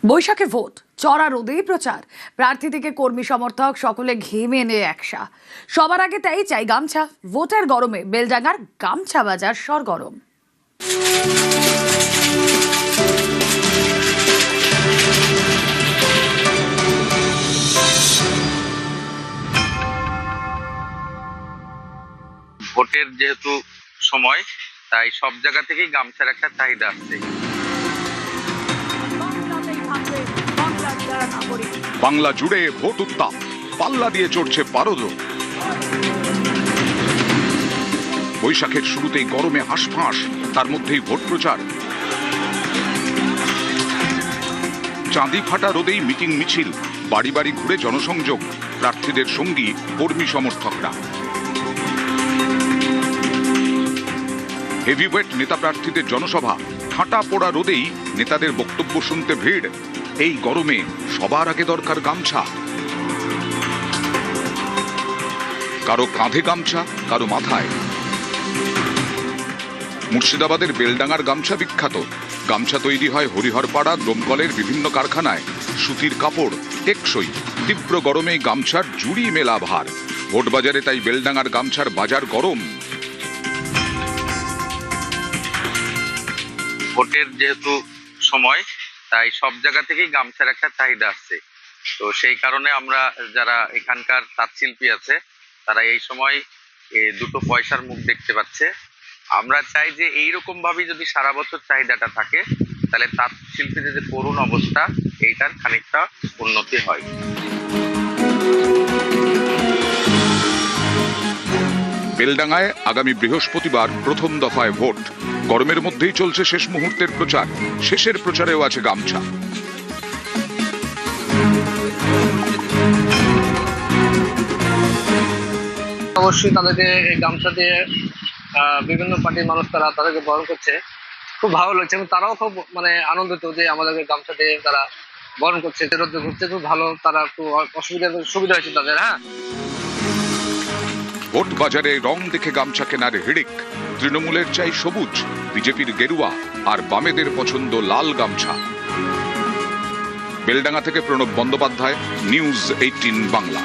বৈশাখে ভোট, চড়া রোদেই প্রচার, প্রার্থী থেকে কর্মী সমর্থক সকলে ঘেমে নে একসা। সবার আগে তাই চাই গামছা। ভোটের গরমে বেলডাঙ্গার গামছা বাজার সরগরম। ভোটের যেহেতু সময়, তাই সব জায়গা থেকেই গামছার একটা চাহিদা আছে। বাংলা জুড়ে ভোট উত্তাপ, পাল্লা দিয়ে চড়ছে পারদ। বৈশাখের শুরুতেই গরমে হাঁসফাঁস, তার মধ্যেই ভোট প্রচার। চাঁদি ফাটা রোদেই মিটিং মিছিল, বাড়ি বাড়ি ঘুরে জনসংযোগ, প্রার্থীদের সঙ্গী কর্মী সমর্থকরা। হেভিওয়েট নেতা প্রার্থীদের জনসভা, ঠাঁটা পোড়া রোদেই নেতাদের বক্তব্য শুনতে ভিড়। এই গরমে সবার আগে দরকার গামছা। কারো কাঁধে গামছা, কারো মাথায়। মুর্শিদাবাদের বেলডাঙ্গার গামছা বিখ্যাত। গামছা তৈরি হয় হরিহরপাড়া, দমকলের বিভিন্ন কারখানায়। সুতির কাপড়, টেকসই। তীব্র গরমে গামছার জুড়ি মেলা ভার। ভোট বাজারে তাই বেলডাঙ্গার গামছার বাজার গরম। ভোটের যেহেতু সময়, তাই সব জায়গা থেকেই গামছার একটা চাহিদা আছে। তো সেই কারণে আমরা যারা এখানকার তাঁত শিল্পী আছে, তারা এই সময় দুটো পয়সার মুখ দেখতে পাচ্ছে। আমরা চাই যে এইরকম ভাবে যদি সারা বছর চাহিদাটা থাকে, তাহলে তাঁত শিল্পীদের যে করুণ অবস্থা, এইটার খানিকটা উন্নতি হয়। বেলডাঙ্গায় আগামী বৃহস্পতিবার প্রথম দফায় ভোট। গরমের মধ্যেই চলছে শেষ মুহূর্তের প্রচার। শেষের প্রচারেও আছে গামছা। অবশ্যই তাদেরকে এই গামছা দিয়ে বিভিন্ন পার্টির মানুষ তাদেরকে বরণ করছে, খুব ভালো লাগছে এবং তারাও খুব আনন্দিত যে আমাদেরকে গামছা দিয়ে তারা বরণ করছে। রোদে ঘুরতে খুব ভালো, তারা একটু সুবিধা হয়েছে তাদের। ভোট বাজারে রং দেখে গামছা কেনার হিড়িক। তৃণমূলের চাই সবুজ, বিজেপির গেরুয়া, আর বামেদের পছন্দ লাল গামছা। বেলডাঙ্গা থেকে প্রণব বন্দ্যোপাধ্যায়, নিউজ 18 বাংলা।